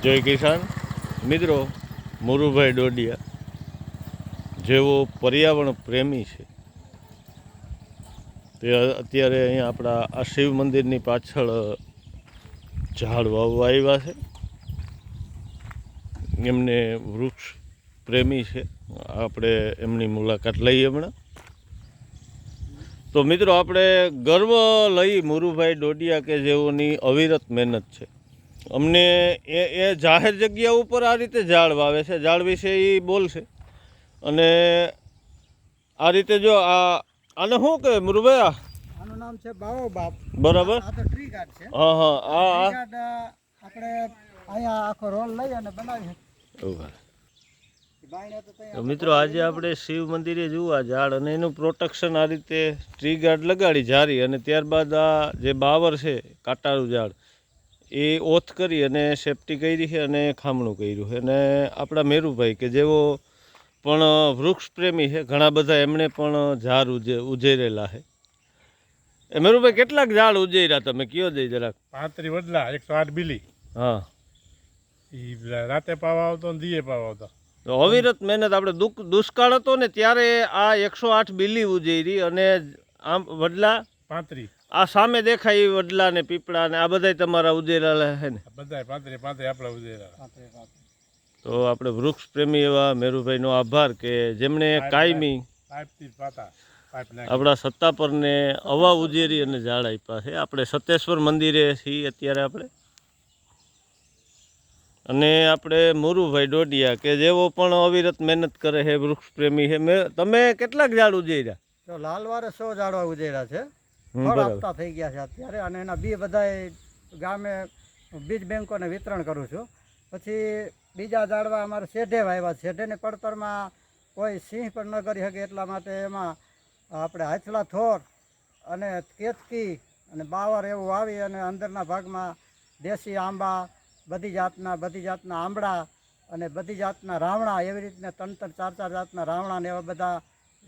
જય કિસાન મિત્રો, મુરુભાઈ ડોડિયા જેવો પર્યાવરણ પ્રેમી છે તે અત્યારે અહીંયા આપણા આ શિવ મંદિરની પાછળ ઝાડ વાવવા આવ્યા છે. એમને વૃક્ષ પ્રેમી છે. આપણે એમની મુલાકાત લઈએ હમણાં. તો મિત્રો, આપણે ગર્વ લઈ મુરુભાઈ ડોડિયા કે જેઓની અવિરત મહેનત છે. અમને એ જાહેર જગ્યા ઉપર આ રીતે ઝાડ વાવે છે. ઝાડ વિશે એ બોલશે. અને આ રીતે જો આને શું કહે મુરુભાઈ? આનું નામ છે બાઓબાબ. બરાબર. આ તો ટ્રી ગાર્ડ છે. હા હા. આપણે અહીંયા આખો રોલ લઈ અને બનાવી. તો મિત્રો, આજે આપણે શિવ મંદિરે જુઓ આ ઝાડ અને એનું પ્રોટેક્શન આ રીતે ટ્રી ગાર્ડ લગાડી જારી, અને ત્યારબાદ આ જે બાવર છે કાંટાળું ઝાડ એ ઓથ કરી અને સેફટી કરી છે અને ખામણું કર્યું છે. અને આપણા મેરુભાઈ કે જેઓ પણ વૃક્ષ પ્રેમી છે, ઘણા બધા એમણે પણ ઝાડ ઉજેરેલા છે. એ મેરુભાઈ, કેટલાક ઝાડ ઉજેર્યા તમે કયો દઈ જરાક? 35 વડલા, 108 બીલી. હા, રાતે પાવા આવતો ને દીએ પાવા આવતો. તો અવિરત મહેનત. આપણે દુષ્કાળ હતો ને ત્યારે આ 108 બીલી ઉજેરી, અને આમ વડલા 35. આ સામે દેખાય એ વડલા ને પીપળા ને આ બધા તમારા ઉજેરેલા છે ને? બધા 35 આપણા ઉજેરા. તો આપણે વૃક્ષ પ્રેમી એવા મેરુભાઈનો આભાર કે જેમણે કાયમી આપણા સત્તાપરને હવા ઉજેરી અને ઝાડ આપ્યા છે. આપણે સતેશ્વર મંદિરે છીએ અત્યારે આપણે. અને આપણે મુરુભાઈ ડોડિયા કે જેઓ પણ અવિરત મહેનત કરે છે, વૃક્ષ પ્રેમી છે. તમે કેટલાક ઝાડ ઉજેર્યા? તો લાલવારે 100 ઝાડવા ઉજેરા છે. ફળ આપતા થઈ ગયા છે અત્યારે. અને એના બી બધાય ગામે બીજ બેંકોને વિતરણ કરું છું. પછી બીજા ઝાડવા અમારે શેઢે વાવ્યા. શેઢેની પડતરમાં કોઈ સિંહ પણ ન કરી શકે એટલા માટે એમાં આપણે હાથલા થોર અને કેતકી અને બાવર એવું વાવી, અને અંદરના ભાગમાં દેશી આંબા, બધી જાતના આંબળા અને બધી જાતના રાવણા, એવી રીતના 3-4 જાતના રાવણા ને એવા બધા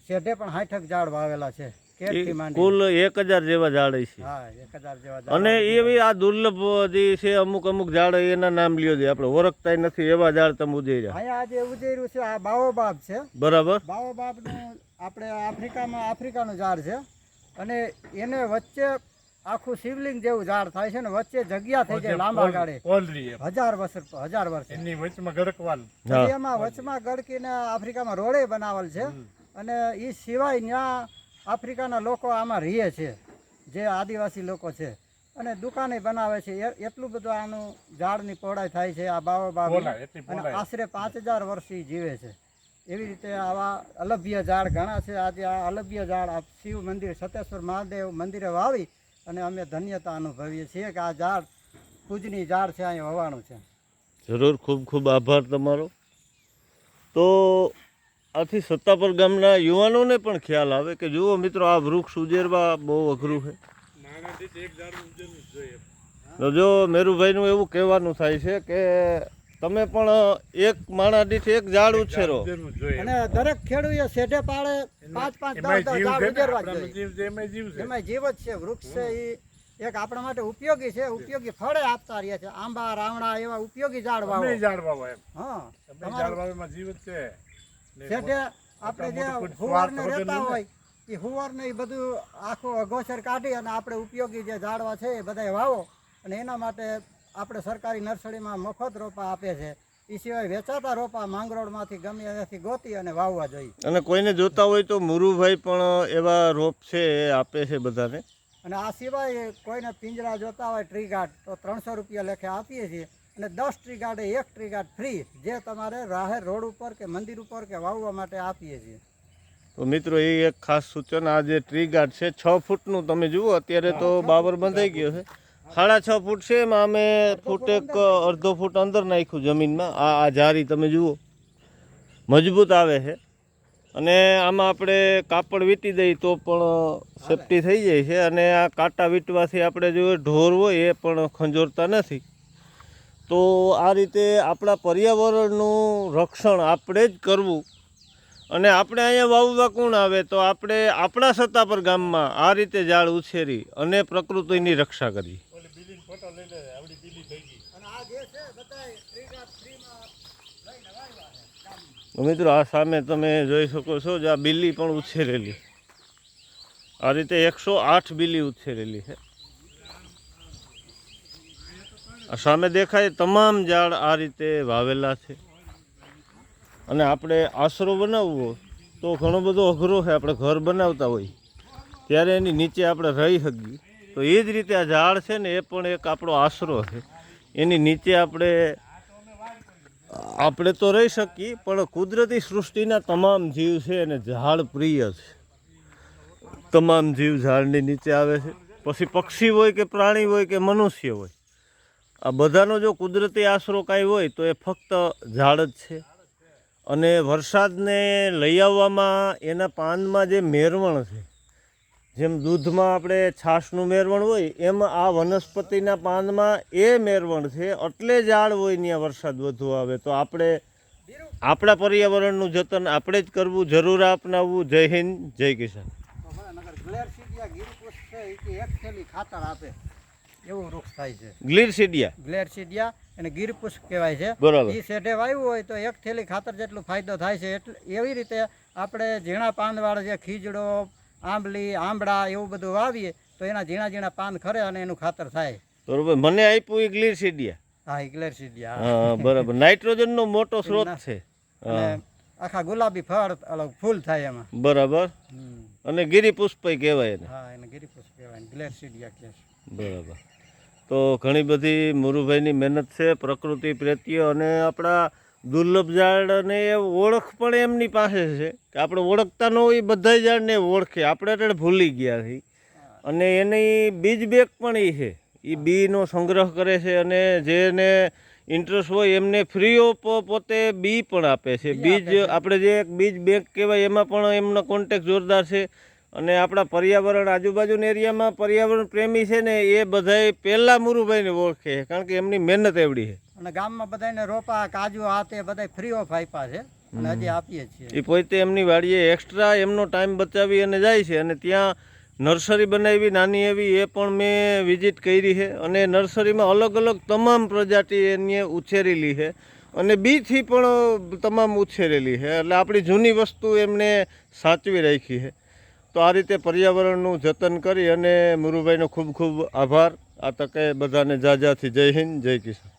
શેઢે પણ 60 ઝાડ વાવેલા છે. કુલ 1000 જેવા ઝાડ છે. હા, 1000 જેવા. અને એવી આ દુર્લભ જે છે અમુક ઝાડ એના નામ લ્યો છે, આપણે ઓળખતા નથી એવા ઝાડ તમે ઉજેર્યા. અહીંયા આજે ઉજેર્યું છે આ બાઓબાબ છે. બરાબર. બાઓબાબનું આપણે આફ્રિકાનું ઝાડ છે. અને એને વચ્ચે આખું શિવલિંગ જેવું ઝાડ થાય છે ને વચ્ચે જગ્યા થઈ જાય લાંબા ગાળે 1000 વર્ષ એની વચમાં ગડકવાલ. એમાં વચમાં ગડકીને આફ્રિકામાં રોડે બનાવેલ છે. અને એ સિવાય ત્યાં આફ્રિકાના લોકો આમાં રહે છે, જે આદિવાસી લોકો છે, અને દુકાને બનાવે છે. એટલું બધું આનું ઝાડની પહોળાઈ થાય છે આ બાઓબાબ. અને આશરે 5000 વર્ષ જીવે છે. એવી રીતે આવા અલભ્ય ઝાડ ઘણા છે. આજે આ અલભ્ય ઝાડ આ શિવ મંદિર સતેશ્વર મહાદેવ મંદિરે વાવી અને અમે ધન્યતા અનુભવીએ છીએ કે આ ઝાડ પૂજની ઝાડ છે, અહીંયા વવાણું છે. જરૂર, ખૂબ ખૂબ આભાર તમારો. તો આથી સત્તાપર ગામના યુવાનોને પણ ખ્યાલ આવે કે જુઓ મિત્રો, આ વૃક્ષ ઉજેરવા બહુ અઘરું છે. તો જો મેરુભાઈનું એવું કહેવાનું થાય છે કે તમે પણ એક માણા દીઠ એક ઝાડ ઉછેરો. અને દરેક ખેડૂએ શેઢે પાડે 5-5 ઝાડ ઉજેરવા જોઈએ. એમાં જીવ જ છે. વૃક્ષ છે એ એક આપણા માટે ઉપયોગી છે. ઉપયોગી ફળે આપતા રહ્યા છે. આંબા, રાવણા એવા ઉપયોગી ઝાડ વાવો. હા, જીવ જ છે. શેઢે આપણે જે હુવારને રહેતા હોય એ હુવારને એ બધું આખું અગોચર કાઢી અને આપણે ઉપયોગી જે ઝાડવા છે એ બધા વાવો. અને એના માટે આપણે સરકારી નર્સરીમાં મફત રોપા આપે છે. એ સિવાય વેચાતા રોપા માંગરોળમાંથી ગમે ત્યાંથી ગોતી અને વાવવા જોઈએ. અને કોઈને જોતા હોય તો મુરુભાઈ પણ એવા રોપ છે એ આપે છે બધાને. અને આ સિવાય કોઈને પિંજરા જોતા હોય ટ્રી ગાર્ડ તો 300 રૂપિયા લેખે આપીએ છીએ. અને 10 ટ્રી ગાર્ડે 1 ટ્રી ગાર્ડ ફ્રી, જે તમારે રાહે રોડ ઉપર કે મંદિર ઉપર કે વાવવા માટે આપીએ છીએ. તો મિત્રો, એ એક ખાસ સૂચન. આ જે ટ્રી ગાર્ડ છે 6 ફૂટનું તમે જુઓ, અત્યારે તો બાબર બંધાઈ ગયો છે. 6.5 ફૂટ છે. એમાં અમે ફૂટ એક અડધો ફૂટ અંદર નાખ્યું જમીનમાં. આ જારી તમે જુઓ મજબૂત આવે છે. અને આમાં આપણે કાપડ વીંટી દઈએ તો પણ સેફટી થઈ જાય છે. અને આ કાંટા વીંટવાથી આપણે જો ઢોર હોય એ પણ ખંજોરતા નથી. તો આ રીતે આપણા પર્યાવરણનું રક્ષણ આપણે જ કરવું. અને આપણે અહીંયા વાવવા કોણ આવે? તો આપણે આપણા સત્તાપર ગામમાં આ રીતે ઝાડ ઉછેરી અને પ્રકૃતિની રક્ષા કરી. અને આ જે છે બધા મિત્રો આ સામે તમે જોઈ શકો છો જે આ બિલ્લી પણ ઉછેરેલી, આ રીતે 108 બિલ્લી ઉછેરેલી છે. આ સામે દેખાય તમામ ઝાડ આ રીતે વાવેલા છે. અને આપણે આશરો બનાવવો તો ઘણો બધો અઘરો છે. આપણે ઘર બનાવતા હોય ત્યારે એની નીચે આપણે રહી શકીએ, તો એ જ રીતે આ ઝાડ છે ને એ પણ એક આપણો આશરો છે. એની નીચે આપણે તો રહી શકીએ, પણ કુદરતી સૃષ્ટિના તમામ જીવ છે એને ઝાડ પ્રિય છે. તમામ જીવ ઝાડની નીચે આવે છે. પછી પક્ષી હોય કે પ્રાણી હોય કે મનુષ્ય હોય, આ બધાનો જો કુદરતી આશરો કાંઈ હોય તો એ ફક્ત ઝાડ જ છે. અને વરસાદને લઈ આવવામાં એના પાનમાં જે મેરવણ છે, જેમ દૂધમાં આપણે છાશનું મેરવણ હોય એમ આ વનસ્પતિના પાનમાં એ મેરવણ છે. એટલે ઝાડ હોય ત્યાં વરસાદ વધુ આવે. તો આપણે આપણા પર્યાવરણનું જતન આપણે જ કરવું, જરૂર અપનાવવું. જય હિન્દ, જય કિસાન. ગ્લેરસીડિયા ગિરપુષ્પ છે એ એક થેલી ખાતર આપે એવું વૃક્ષ થાય છે. ગ્લેરસીડિયા અને ગિરપુષ્પ કહેવાય છે. બરાબર. એ શેઢે વાવ્યું હોય તો એક થેલી ખાતર જેટલું ફાયદો થાય છે. એટલે એવી રીતે આપણે ઝીણા પાનવાળા જે ખીજડો, આંબલી, આંબળા એવું બધું વાવીએ તો એના ઝીણા ઝીણા પાન ખરે અને એનું ખાતર થાય. બરોબર. મને આપ્યું એ ગ્લિરસીડિયા. હા, એ ગ્લેરસીડિયા. હા, બરાબર. નાઇટ્રોજનનો મોટો સ્ત્રોત છે. અને આખા ગુલાબી ફળ ફૂલ થાય એમાં. બરાબર. અને ગિરિપુષ્પ કહેવાય એને. હા, એને ગિરિપુષ્પ કહેવાય, ગ્લેરસીડિયા કહે છે. બરાબર. તો ઘણી બધી મુરુભાઈની મહેનત છે પ્રકૃતિ પ્રત્યે, અને આપણા દુર્લભ ઝાડને એ ઓળખ પણ એમની પાસે છે કે આપણે ઓળખતા ન હોય બધા ઝાડને ઓળખે. આપણે એટલે ભૂલી ગયા છીએ. અને એની બીજ બેગ પણ એ છે, એ બીનો સંગ્રહ કરે છે. અને જેને ઇન્ટરેસ્ટ હોય એમને ફ્રી ઓફ પોતે બી પણ આપે છે. બીજ આપણે જે એક બીજ બેગ કહેવાય એમાં પણ એમનો કોન્ટેક્ટ જોરદાર છે. અને આપણા પર્યાવરણ આજુબાજુના એરિયામાં પર્યાવરણ પ્રેમી છે ને એ બધાય પહેલાં મુરુભાઈને ઓળખે, કારણ કે એમની મહેનત એવડી છે. અને ગામમાં બધાને રોપા, કાજુ, આ તે બધા ફ્રી ઓફ આપ્યા છે અને હજી આપીએ છીએ. એ પોતે એમની વાડીએ એક્સ્ટ્રા એમનો ટાઈમ બચાવી અને જાય છે. અને ત્યાં નર્સરી બનાવી નાની એવી, એ પણ મેં વિઝિટ કરી છે. અને નર્સરીમાં અલગ અલગ તમામ પ્રજાતિ એને ઉછેરેલી છે. અને બીથી પણ તમામ ઉછેરેલી છે. એટલે આપણી જૂની વસ્તુ એમને સાચવી રાખી છે. તો આ રીતે પર્યાવરણનું જતન કરી અને મુરુભાઈનો ખૂબ ખૂબ આભાર. આ તકે બધાને જાજાથી જય હિન્દ, જય કિસાન.